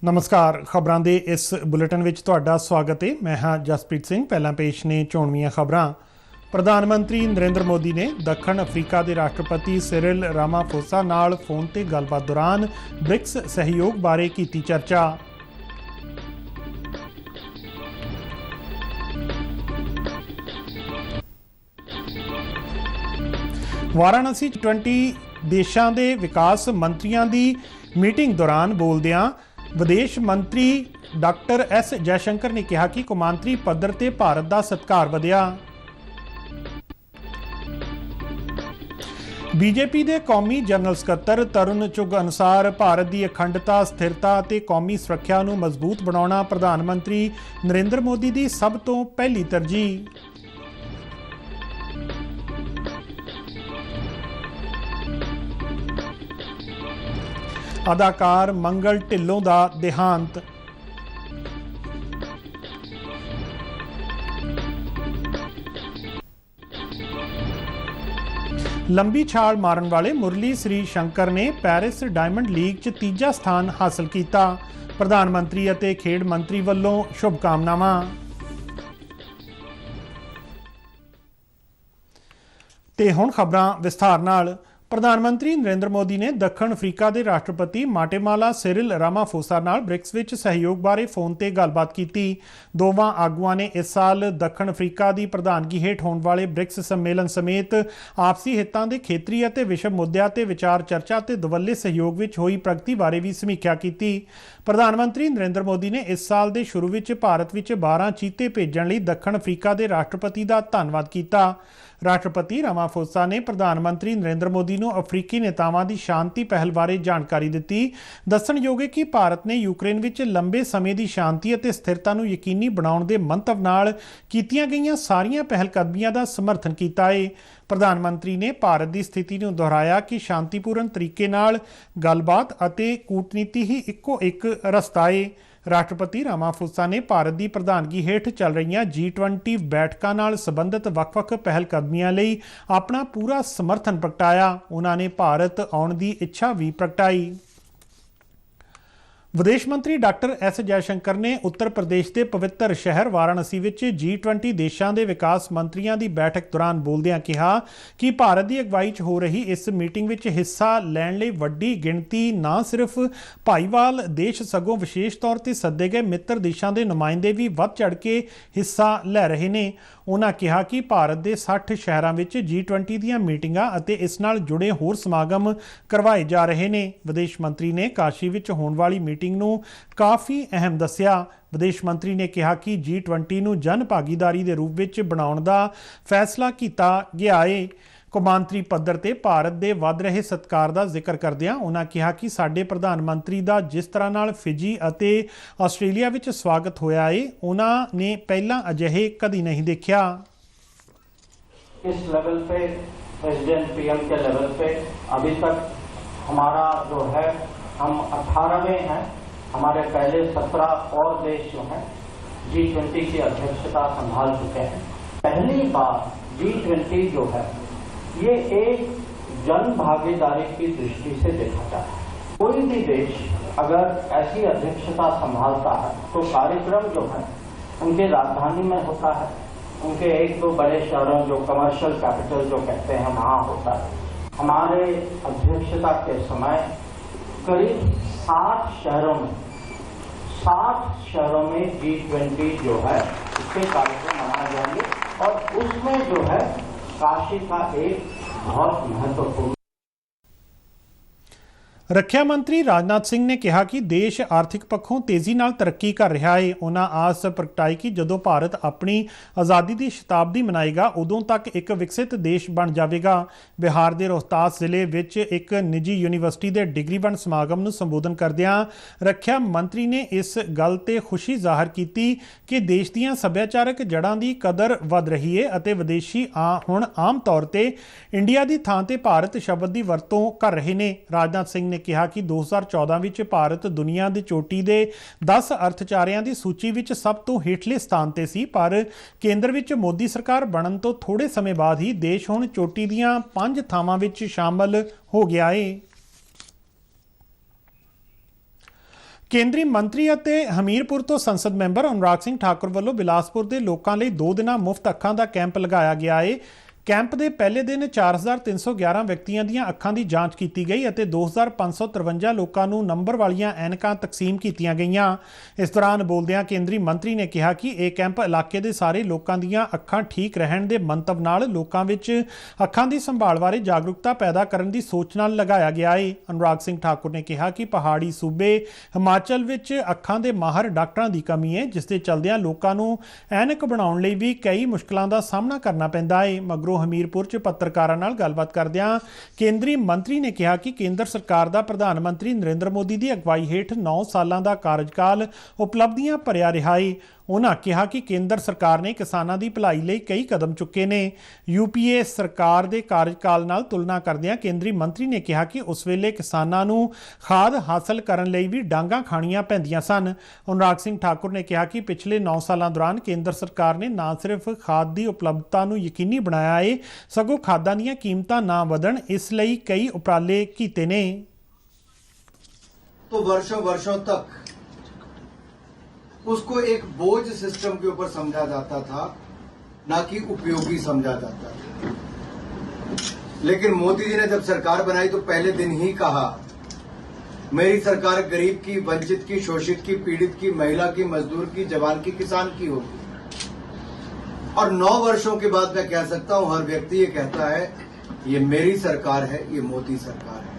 नमस्कार। खबरां दे इस बुलेटिन विच तुहाडा स्वागत है। मैं हाँ जसप्रीत सिंह। पहला पेश ने चोणवीआं खबरां। प्रधानमंत्री नरेंद्र मोदी ने दक्षिण अफ्रीका के राष्ट्रपति सिरिल रामाफोसा नाल फोन ते गलबात दौरान ब्रिक्स सहयोग बारे कीती चर्चा। वाराणसी 20 देशों के विकास मंत्रियों की मीटिंग दौरान बोलदियां विदेश मंत्री डॉक्टर एस जयशंकर ने कहा कि कौमांतरी पद्धर ते भारत का सत्कार वधिया। बीजेपी के कौमी जनरल सकत्तर तरुण चुग अनुसार भारत की अखंडता स्थिरता ते कौमी सुरक्षा नूं मजबूत बनाउणा प्रधानमंत्री नरेंद्र मोदी की सब तो पहली तरजीह। अदाकार मंगल ढिल्लों का देहांत। लंबी छाल मारन वाले मुरली श्री शंकर ने पैरिस डायमंड लीग च तीजा स्थान हासिल किया। प्रधानमंत्री अते खेड मंत्री वालों शुभकामनावां। ते हुण खबरां विस्तार नाल। प्रधानमंत्री नरेंद्र मोदी ने दक्षिण अफ्रीका के राष्ट्रपति माटेमाला सिरिल रामाफोसा नाल ब्रिक्स विच सहयोग बारे फोन ते गलबात की। दोवां आगुआं ने इस साल दक्षिण अफ्रीका की प्रधानगी हेठ होने वाले ब्रिक्स सम्मेलन समेत आपसी हितां दे खेतरी अते विश्व मुद्दिआं ते विचार चर्चा ते दुवल्ले सहयोग विच होई प्रगति बारे भी समीक्षा की। प्रधानमंत्री नरेंद्र मोदी ने इस साल के शुरू विच भारत विच 12 चीते भेजण लई दक्षिण अफ्रीका के राष्ट्रपति का धन्नवाद किया। राष्ट्रपति रामाफोसा ने प्रधानमंत्री नरेंद्र मोदी को अफ्रीकी नेतावां की शांति पहल बारे जानकारी दी। दस्सणयोग है कि भारत ने यूक्रेन विच लंबे समय की शांति और स्थिरता को यकीनी बनाउण दे मंतव नाल कीतियां गईयां सारियां पहलकदमियां का समर्थन किया है। प्रधानमंत्री ने भारत की स्थिति को दोहराया कि शांतिपूर्ण तरीके नाल गलबात अते कूटनीति ही इक्को एक रस्ता है। राष्ट्रपति रामाफोसा ने भारत की प्रधानगी हेठ चल रही G20 बैठकों नाल संबंधित वक्-वक् पहलकदमियां लई अपना पूरा समर्थन प्रगटाया। उन्होंने भारत आउण की इच्छा भी प्रगटाई। विदेश मंत्री डॉक्टर एस जयशंकर ने उत्तर प्रदेश के पवित्र शहर वाराणसी विच G20 देशों के विकास मंत्रियों की बैठक दौरान बोलदियां कहा कि भारत की अगवाई च हो रही इस मीटिंग विच हिस्सा लैण लई वड्डी गिणती न सिर्फ भाईवाल देश सगों विशेष तौर पर सद्दे गए मित्र देशों के नुमाइंदे भी वध चढ़ के हिस्सा लै रहे हैं। उन्होंने कहा कि भारत के 60 शहरों में G20 दीयां मीटिंगां अते इस नाल जुड़े होर समागम करवाए जा रहे हैं। विदेश मंत्री ने काशी विच होने वाली मीटिंग नूं काफ़ी अहम दस्सिया। विदेश मंत्री ने कहा कि G20 नूं जन भागीदारी के रूप में बनाउण दा फैसला किया गया है। कौमांतरी पद्धर ते भारत के वध रहे सत्कार का जिक्र करदिआं उन्होंने कहा कि साडे प्रधानमंत्री का जिस तरह नाल फिजी अते आस्ट्रेलिया विच स्वागत होया है उन्होंने पहला अजिहे कदी नहीं देखा। इस लेवल पे प्रेसिडेंट पीएम के लेवल पे अभी तक हमारा जो है हम 18वें हैं। हमारे पहले 17 और देश जो हैं G20 की अध्यक्षता संभाल चुके हैं। पहली बार G20 जो है ये एक जन भागीदारी की दृष्टि से देखा जाता है। कोई भी देश अगर ऐसी अध्यक्षता संभालता है तो कार्यक्रम जो है उनके राजधानी में होता है, उनके 1-2 बड़े शहरों जो कमर्शियल कैपिटल जो कहते हैं वहां होता है। हमारे अध्यक्षता के समय करीब 60 शहरों में G20 जो है उसके कार्यक्रम मनाए जाएंगे और उसमें जो है काशी का एक बहुत महत्वपूर्ण। रक्षा मंत्री राजनाथ सिंह ने कहा कि देश आर्थिक पक्षों तेजी नाल तरक्की कर रहा है। उन्होंने आस प्रगटाई कि जदों भारत अपनी आज़ादी की शताब्दी मनाएगा उदों तक एक विकसित देश बन जाएगा। बिहार के रोहतास जिले विच एक निजी यूनीवर्सिटी के डिग्री वंड समागम को संबोधन करदिआं रक्षा मंत्री ने इस गल ते खुशी जाहिर की कि देश दीआं सभ्याचारक जड़ां की कदर वध रही है अते विदेशी हुण आम तौर पर इंडिया की थां ते भारत शब्द की वरतों कर रहे हैं। राजनाथ सिंह ने कहा कि 2014 विच भारत दुनिया की चोटी के 10 अर्थचारियां की सूची विच सब तो हेठले स्थान ते सी, पर केंद्र विच मोदी सरकार बनन तो थोड़े समय बाद ही देश हुण चोटी दीआं 5 थावां विच शामिल हो गया है। ਕੇਂਦਰੀ ਮੰਤਰੀ ਅਤੇ ਹਮੀਰਪੁਰ ਤੋਂ ਸੰਸਦ ਮੈਂਬਰ ਅਨੁਰਾਗ ਸਿੰਘ ਠਾਕੁਰ ਵੱਲੋਂ ਬਿਲਾਸਪੁਰ ਦੇ ਲੋਕਾਂ ਲਈ 2 ਦਿਨਾਂ ਮੁਫਤ ਅੱਖਾਂ ਦਾ ਕੈਂਪ ਲਗਾਇਆ ਗਿਆ ਹੈ। ਕੈਂਪ ਦੇ ਪਹਿਲੇ ਦਿਨ 4311 ਵਿਅਕਤੀਆਂ ਦੀਆਂ ਅੱਖਾਂ ਦੀ ਜਾਂਚ ਕੀਤੀ ਗਈ ਅਤੇ 2553 ਲੋਕਾਂ ਨੂੰ ਨੰਬਰ ਵਾਲੀਆਂ ਐਨਕਾਂ ਤਕਸੀਮ ਕੀਤੀਆਂ ਗਈਆਂ। ਇਸ ਦੌਰਾਨ ਬੋਲਦਿਆਂ ਕੇਂਦਰੀ ਮੰਤਰੀ ਨੇ ਕਿਹਾ ਕਿ ਇਹ ਕੈਂਪ ਇਲਾਕੇ ਦੇ ਸਾਰੇ ਲੋਕਾਂ ਦੀਆਂ ਅੱਖਾਂ ਠੀਕ ਰਹਿਣ ਦੇ ਮੰਤਵ ਨਾਲ ਲੋਕਾਂ ਵਿੱਚ ਅੱਖਾਂ ਦੀ ਸੰਭਾਲ ਬਾਰੇ ਜਾਗਰੂਕਤਾ ਪੈਦਾ ਕਰਨ ਦੀ ਸੋਚ ਨਾਲ ਲਗਾਇਆ ਗਿਆ ਹੈ। ਅਨੁਰਾਗ ਸਿੰਘ ਠਾਕੁਰ ਨੇ ਕਿਹਾ ਕਿ ਪਹਾੜੀ ਸੂਬੇ ਹਿਮਾਚਲ ਵਿੱਚ ਅੱਖਾਂ ਦੇ ਮਾਹਰ ਡਾਕਟਰਾਂ ਦੀ ਕਮੀ ਹੈ, ਜਿਸ ਦੇ ਚਲਦਿਆਂ ਲੋਕਾਂ ਨੂੰ ਐਨਕ ਬਣਾਉਣ ਲਈ ਵੀ ਕਈ ਮੁਸ਼ਕਲਾਂ ਦਾ ਸਾਹਮਣਾ ਕਰਨਾ ਪੈਂਦਾ ਹੈ। ਮਗਰੋਂ ਹਮੀਰਪੁਰ 'ਚ ਪੱਤਰਕਾਰਾਂ ਨਾਲ ਗੱਲਬਾਤ ਕਰਦਿਆਂ ਕੇਂਦਰੀ ਮੰਤਰੀ ਨੇ ਕਿਹਾ ਕਿ ਕੇਂਦਰ ਸਰਕਾਰ ਦਾ ਪ੍ਰਧਾਨ ਮੰਤਰੀ ਨਰਿੰਦਰ ਮੋਦੀ ਦੀ ਅਗਵਾਈ ਹੇਠ 9 ਸਾਲਾਂ ਦਾ ਕਾਰਜਕਾਲ ਉਪਲਬਧੀਆਂ ਭਰਿਆ ਰਿਹਾ ਹੈ। ਉਹਨਾਂ ਕਿਹਾ ਕਿ ਕੇਂਦਰ ਸਰਕਾਰ ਨੇ ਕਿਸਾਨਾਂ ਦੀ ਭਲਾਈ ਲਈ ਕਈ ਕਦਮ ਚੁੱਕੇ ਨੇ। UPA ਸਰਕਾਰ ਦੇ ਕਾਰਜਕਾਲ ਨਾਲ ਤੁਲਨਾ ਕਰਦਿਆਂ ਕੇਂਦਰੀ ਮੰਤਰੀ ਨੇ ਕਿਹਾ ਕਿ ਉਸ ਵੇਲੇ ਕਿਸਾਨਾਂ ਨੂੰ ਖਾਦ ਹਾਸਲ ਕਰਨ ਲਈ ਵੀ ਡਾਂਗਾਂ ਖਾਣੀਆਂ ਪੈਂਦੀਆਂ ਸਨ। ਅਨੁਰਾਗ ਸਿੰਘ ਠਾਕੁਰ ਨੇ ਕਿਹਾ ਕਿ ਪਿਛਲੇ 9 ਸਾਲਾਂ ਦੌਰਾਨ ਕੇਂਦਰ ਸਰਕਾਰ ਨੇ ਨਾ ਸਿਰਫ ਖਾਦ ਦੀ ਉਪਲਬਧਤਾ ਨੂੰ ਯਕੀਨੀ ਬਣਾਇਆ ਹੈ, ਸਗੋਂ ਖਾਦਾਂ ਦੀਆਂ ਕੀਮਤਾਂ ਨਾ ਵਧਣ ਇਸ ਲਈ ਕਈ ਉਪਰਾਲੇ ਕੀਤੇ ਨੇ। तो वर्षों तक उसको एक बोझ सिस्टम के ऊपर समझा जाता था, ना कि उपयोगी समझा जाता था। लेकिन मोदी जी ने जब सरकार बनाई तो पहले दिन ही कहा, मेरी सरकार गरीब की, वंचित की, शोषित की, पीड़ित की, महिला की, मजदूर की, जवान की, किसान की होगी। और 9 वर्षों के बाद मैं कह सकता हूं, हर व्यक्ति ये कहता है ये मेरी सरकार है, ये मोदी सरकार है।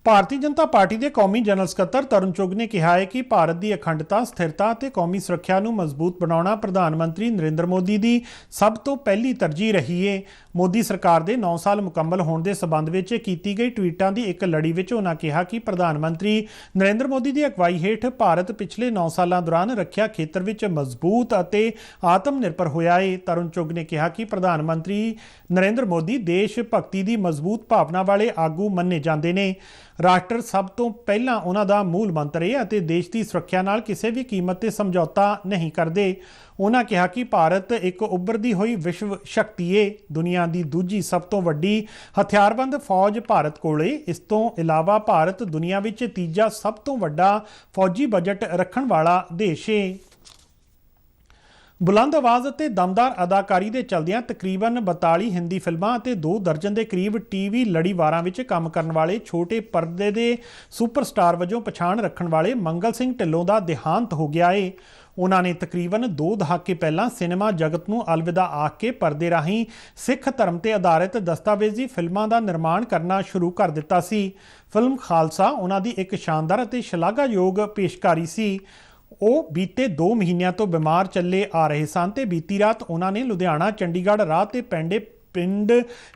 ਭਾਰਤੀ ਜਨਤਾ ਪਾਰਟੀ ਦੇ ਕੌਮੀ ਜਨਰਲ ਸਕੱਤਰ ਤਰੁਣ ਚੁੱਘ ਨੇ ਕਿਹਾ ਹੈ ਕਿ ਭਾਰਤ ਦੀ ਅਖੰਡਤਾ, ਸਥਿਰਤਾ ਅਤੇ ਕੌਮੀ ਸੁਰੱਖਿਆ ਨੂੰ ਮਜ਼ਬੂਤ ਬਣਾਉਣਾ ਪ੍ਰਧਾਨ ਮੰਤਰੀ ਨਰਿੰਦਰ ਮੋਦੀ ਦੀ ਸਭ ਤੋਂ ਪਹਿਲੀ ਤਰਜੀਹ ਰਹੀ ਹੈ। ਮੋਦੀ ਸਰਕਾਰ ਦੇ 9 ਸਾਲ ਮੁਕੰਮਲ ਹੋਣ ਦੇ ਸਬੰਧ ਵਿੱਚ ਕੀਤੀ ਗਈ ਟਵੀਟਾਂ ਦੀ ਇੱਕ ਲੜੀ ਵਿੱਚ ਉਹਨਾਂ ਕਿਹਾ ਕਿ ਪ੍ਰਧਾਨ ਮੰਤਰੀ ਨਰਿੰਦਰ ਮੋਦੀ ਦੀ ਅਗਵਾਈ ਹੇਠ ਭਾਰਤ ਪਿਛਲੇ 9 ਸਾਲਾਂ ਦੌਰਾਨ ਰੱਖਿਆ ਖੇਤਰ ਵਿੱਚ ਮਜ਼ਬੂਤ ਅਤੇ ਆਤਮ ਨਿਰਭਰ ਹੋਇਆ ਹੈ। ਤਰੁਣ ਚੁੱਘ ਨੇ ਕਿਹਾ ਕਿ ਪ੍ਰਧਾਨ ਮੰਤਰੀ ਨਰਿੰਦਰ ਮੋਦੀ ਦੇਸ਼ ਭਗਤੀ ਦੀ ਮਜ਼ਬੂਤ ਭਾਵਨਾ ਵਾਲੇ ਆਗੂ ਮੰਨੇ ਜਾਂਦੇ ਨੇ। ਰਾਸ਼ਟਰ ਸਭ ਤੋਂ ਪਹਿਲਾਂ ਉਹਨਾਂ ਦਾ ਮੂਲ ਮੰਤਰ ਹੈ ਅਤੇ ਦੇਸ਼ ਦੀ ਸੁਰੱਖਿਆ ਨਾਲ ਕਿਸੇ ਵੀ ਕੀਮਤ ਤੇ ਸਮਝੌਤਾ ਨਹੀਂ ਕਰਦੇ। ਉਹਨਾਂ ਕਿਹਾ ਕਿ ਭਾਰਤ ਇੱਕ ਉੱਭਰਦੀ ਹੋਈ ਵਿਸ਼ਵ ਸ਼ਕਤੀ ਹੈ, ਦੁਨੀਆ ਦੀ ਦੂਜੀ ਸਭ ਤੋਂ ਵੱਡੀ ਹਥਿਆਰਬੰਦ ਫੌਜ ਭਾਰਤ ਕੋਲ ਹੈ। ਇਸ ਤੋਂ ਇਲਾਵਾ ਭਾਰਤ ਦੁਨੀਆ ਵਿੱਚ ਤੀਜਾ ਸਭ ਤੋਂ ਵੱਡਾ ਫੌਜੀ ਬਜਟ ਰੱਖਣ ਵਾਲਾ ਦੇਸ਼ ਹੈ। ਬੁਲੰਦ ਆਵਾਜ਼ ਅਤੇ ਦਮਦਾਰ ਅਦਾਕਾਰੀ ਦੇ ਚਲਦਿਆਂ ਤਕਰੀਬਨ 42 ਹਿੰਦੀ ਫਿਲਮਾਂ ਅਤੇ 2 ਦਰਜਨ ਦੇ ਕਰੀਬ TV ਲੜੀਵਾਰਾਂ ਵਿੱਚ ਕੰਮ ਕਰਨ ਵਾਲੇ ਛੋਟੇ ਪਰਦੇ ਦੇ ਸੁਪਰਸਟਾਰ ਵਜੋਂ ਪਛਾਣ ਰੱਖਣ ਵਾਲੇ ਮੰਗਲ ਸਿੰਘ ਢਿੱਲੋਂ ਦਾ ਦੇਹਾਂਤ ਹੋ ਗਿਆ ਹੈ। ਉਹਨਾਂ ਨੇ ਤਕਰੀਬਨ 2 ਦਹਾਕੇ ਪਹਿਲਾਂ ਸਿਨੇਮਾ ਜਗਤ ਨੂੰ ਅਲਵਿਦਾ ਆਖ ਕੇ ਪਰਦੇ ਰਾਹੀਂ ਸਿੱਖ ਧਰਮ ਤੇ ਆਧਾਰਿਤ ਦਸਤਾਵੇਜ਼ੀ ਫਿਲਮਾਂ ਦਾ ਨਿਰਮਾਣ ਕਰਨਾ ਸ਼ੁਰੂ ਕਰ ਦਿੱਤਾ ਸੀ। ਫਿਲਮ ਖਾਲਸਾ ਉਹਨਾਂ ਦੀ ਇੱਕ ਸ਼ਾਨਦਾਰ ਅਤੇ ਸ਼ਲਾਘਾਯੋਗ ਪੇਸ਼ਕਾਰੀ ਸੀ। ਉਹ ਬੀਤੇ 2 ਮਹੀਨਿਆਂ ਤੋਂ ਬਿਮਾਰ ਚੱਲੇ ਆ ਰਹੇ ਸਨ ਤੇ ਬੀਤੀ ਰਾਤ ਉਹਨਾਂ ਨੇ ਲੁਧਿਆਣਾ ਚੰਡੀਗੜ੍ਹ ਰਾਹ ਤੇ ਪਿੰਡ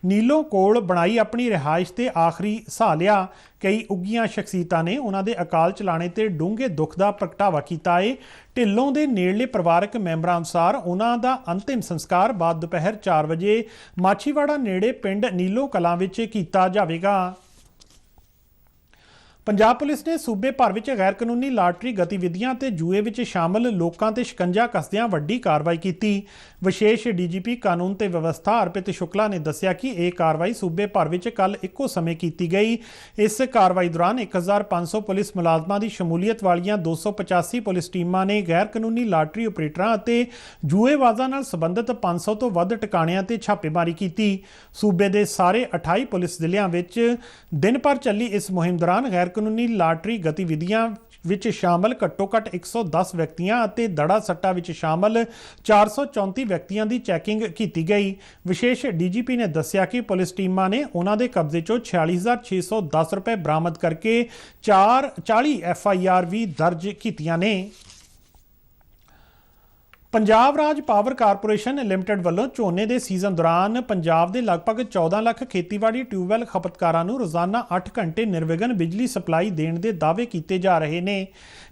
ਨੀਲੋਂ ਕੋਲ ਬਣਾਈ ਆਪਣੀ ਰਿਹਾਇਸ਼ ਤੇ ਆਖਰੀ ਸਾਹ ਲਿਆ। ਕਈ ਉੱਘੀਆਂ ਸ਼ਖਸੀਅਤਾਂ ਨੇ ਉਹਨਾਂ ਦੇ ਅਕਾਲ ਚਲਾਣੇ ਤੇ ਡੂੰਘੇ ਦੁੱਖ ਦਾ ਪ੍ਰਗਟਾਵਾ ਕੀਤਾ ਹੈ। ਢਿੱਲੋਂ ਦੇ ਨੇੜਲੇ ਪਰਿਵਾਰਕ ਮੈਂਬਰਾਂ ਅਨੁਸਾਰ ਉਹਨਾਂ ਦਾ ਅੰਤਿਮ ਸੰਸਕਾਰ ਬਾਅਦ ਦੁਪਹਿਰ 4 ਵਜੇ ਮਾਛੀਵਾੜਾ ਨੇੜੇ ਪਿੰਡ ਨੀਲੋਂ ਕਲਾਂ ਵਿੱਚ ਕੀਤਾ ਜਾਵੇਗਾ। ਪੰਜਾਬ ਪੁਲਿਸ ਨੇ ਸੂਬੇ ਭਰ ਵਿੱਚ ਗੈਰ ਕਾਨੂੰਨੀ ਲਾਟਰੀ ਗਤੀਵਿਧੀਆਂ ਤੇ ਜੂਏ ਵਿੱਚ ਸ਼ਾਮਲ ਲੋਕਾਂ ਤੇ ਸ਼ਿਕੰਜਾ ਕੱਸਦਿਆਂ ਵੱਡੀ ਕਾਰਵਾਈ ਕੀਤੀ। ਵਿਸ਼ੇਸ਼ DGP ਕਾਨੂੰਨ ਤੇ ਵਿਵਸਥਾ ਅਰਪਿਤ ਸ਼ੁਕਲਾ ਨੇ ਦੱਸਿਆ ਕਿ ਇਹ ਕਾਰਵਾਈ ਸੂਬੇ ਭਰ ਵਿੱਚ ਕੱਲ੍ਹ ਇੱਕੋ ਸਮੇਂ ਕੀਤੀ ਗਈ। ਇਸ ਕਾਰਵਾਈ ਦੌਰਾਨ 1500 ਪੁਲਿਸ ਮੁਲਾਜ਼ਮਾਂ ਦੀ ਸ਼ਮੂਲੀਅਤ ਵਾਲੀਆਂ 285 ਪੁਲਿਸ ਟੀਮਾਂ ਨੇ ਗੈਰ ਕਾਨੂੰਨੀ ਲਾਟਰੀ ਆਪਰੇਟਰਾਂ ਅਤੇ ਜੂਏਬਾਜ਼ਾਂ ਨਾਲ ਸੰਬੰਧਿਤ 500 ਤੋਂ ਵੱਧ ਟਿਕਾਣਿਆਂ ਤੇ ਛਾਪੇਮਾਰੀ ਕੀਤੀ। ਸੂਬੇ ਦੇ ਸਾਰੇ 28 ਪੁਲਿਸ ਜ਼ਿਲ੍ਹਿਆਂ ਵਿੱਚ ਦਿਨ ਭਰ ਚੱਲੀ ਇਸ ਮੁਹਿੰਮ ਦੌਰਾਨ ਗੈਰ ਕਾਨੂੰਨੀ ਲਾਟਰੀ ਗਤੀਵਿਧੀਆਂ ਵਿੱਚ ਸ਼ਾਮਲ ਘੱਟੋ-ਘੱਟ 110 ਵਿਅਕਤੀਆਂ ਅਤੇ ਦੜਾ ਸੱਟਾ ਵਿੱਚ ਸ਼ਾਮਲ 434 ਵਿਅਕਤੀਆਂ ਦੀ ਚੈਕਿੰਗ ਕੀਤੀ ਗਈ। ਵਿਸ਼ੇਸ਼ DGP ਨੇ ਦੱਸਿਆ ਕਿ ਪੁਲਿਸ ਟੀਮਾਂ ਨੇ ਉਹਨਾਂ ਦੇ ਕਬਜ਼ੇ 'ਚੋਂ 46,610 ਰੁਪਏ ਬਰਾਮਦ ਕਰਕੇ 40 FIR ਵੀ ਦਰਜ ਕੀਤੀਆਂ ਨੇ। ਪੰਜਾਬ ਰਾਜ ਪਾਵਰ ਕਾਰਪੋਰੇਸ਼ਨ ਲਿਮਟਿਡ ਵੱਲੋਂ ਝੋਨੇ ਦੇ ਸੀਜ਼ਨ ਦੌਰਾਨ ਪੰਜਾਬ ਦੇ ਲਗਭਗ 14 ਲੱਖ ਖੇਤੀਬਾੜੀ ਟਿਊਬਵੈੱਲ ਖਪਤਕਾਰਾਂ ਨੂੰ ਰੋਜ਼ਾਨਾ 8 ਘੰਟੇ ਨਿਰਵਿਘਨ ਬਿਜਲੀ ਸਪਲਾਈ ਦੇਣ ਦੇ ਦਾਅਵੇ ਕੀਤੇ ਜਾ ਰਹੇ ਨੇ।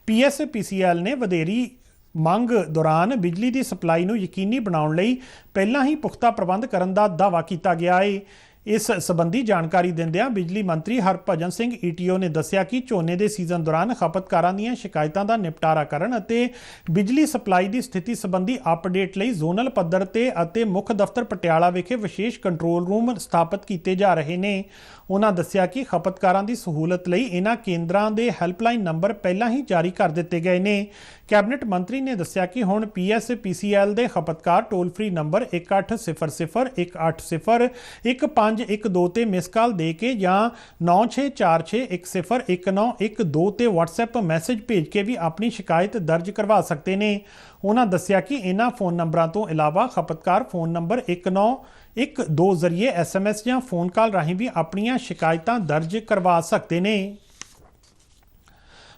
PSPCL ਨੇ ਵਧੇਰੀ ਮੰਗ ਦੌਰਾਨ ਬਿਜਲੀ ਦੀ ਸਪਲਾਈ ਨੂੰ ਯਕੀਨੀ ਬਣਾਉਣ ਲਈ ਪਹਿਲਾਂ ਹੀ ਪੁਖਤਾ ਪ੍ਰਬੰਧ ਕਰਨ ਦਾ ਦਾਅਵਾ ਕੀਤਾ ਗਿਆ ਹੈ। इस संबंधी जानकारी दिंदिआं बिजली मंत्री हरभजन सिंह ईटीओ ने दस्सिया कि झोने के सीजन दौरान खपतकारां दीआं शिकायतां दा निपटारा करन अते बिजली सप्लाई की स्थिति संबंधी अपडेट लई जोनल पद्धर ते अते मुख दफ्तर पटियाला विखे विशेष कंट्रोल रूम स्थापित किए जा रहे हैं। उन्हां दस्सिया कि खपतकारां दी सहूलत लई इन्हां केंद्रां दे हैल्पलाइन नंबर पहलां ही जारी कर दिते गए ने। कैबिनेट मंत्री ने दस्सिया कि हुण PSPCL दे खपतकार टोल फ्री नंबर 1800 180 1512 ते मिस कॉल दे के या 9646101912 ते WhatsApp मैसेज भेज के भी अपनी शिकायत दर्ज करवा सकते हैं। उन्होंने दस्सिया कि इन्हां फोन नंबरों तो इलावा खपतकार फोन नंबर 1912 जरिए SMS या फोन कॉल राहीं भी अपनियां शिकायतां दर्ज करवा सकते हैं।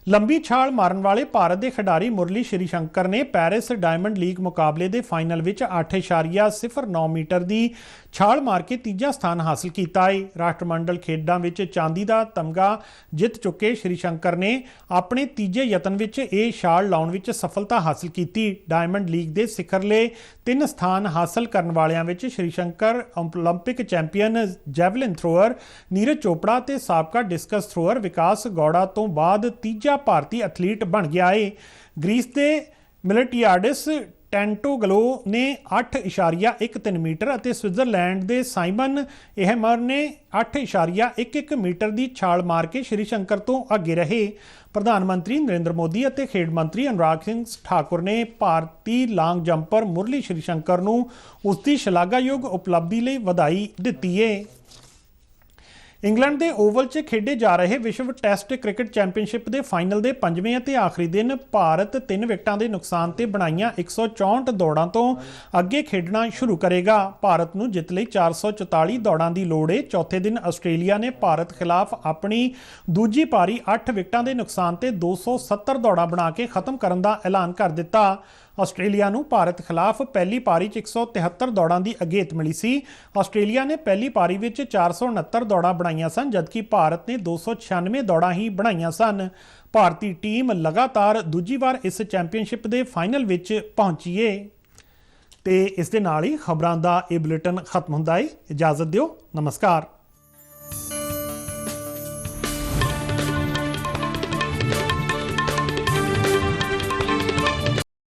लंबी छाल मारन वाले भारत के खिडारी मुरली श्रीशंकर ने पैरिस डायमंड लीग मुकाबले के फाइनल में 8.09 मीटर की छाल मार के तीजा स्थान हासिल किया है। राष्ट्रमंडल खेडों में चांदी का तमगा जित चुके श्रीशंकर ने अपने तीजे यतन में यह छाल लाउण में सफलता हासिल की। डायमंड लीग के सिखरले 3 स्थान हासिल करने वालों में Shrishankar Olympic champion javelin thrower Neeraj Chopra ते साबका डिस्कस थ्रोअर विकास गौड़ा तो बाद तीजा भारतीय एथलीट बन गया है। ग्रीस के मिलिटियाडिस टेंटोगलो ने 8.13 मीटर और स्विट्जरलैंड के साइमन एहमर ने 8.11 मीटर की छाल मार के श्रीशंकर तो अगे रहे। प्रधानमंत्री नरेंद्र मोदी और खेड मंत्री अनुराग सिंह ठाकुर ने भारतीय लॉन्ग जंपर मुरली श्रीशंकर को उसकी शलाघायोग उपलब्धि लिए बधाई दी है। इंग्लैंड के ओवल च खेडे जा रहे विश्व टैसट क्रिकेट चैंपीयनशिप के फाइनल के 5वें और आखिरी दिन भारत 3 विकेटां के नुकसान से बनाईयां 164 दौड़ां तो अगे खेडना शुरू करेगा। भारत नूं जित लई 444 दौड़ां की लोड़ है। चौथे दिन आस्ट्रेलिया ने भारत खिलाफ अपनी दूजी पारी 8 विकेटां के नुकसान से 270 दौड़ां बना के खत्म करने का ऐलान कर दिता। आस्ट्रेलिया नूं भारत खिलाफ पहली पारी 173 दौड़ां की अगेत मिली सी। आस्ट्रेलिया ने पहली पारी में 469 दौड़ां बनाईयां सन जबकि भारत ने 296 दौड़ां ही बनाईयां सन। भारतीय टीम लगातार दूजी बार इस चैंपीयनशिप के फाइनल में पहुंची है। तो इस दे नाल ही खबरां दा ये बुलेटिन खत्म हुंदा है। इजाजत दिओ, नमस्कार।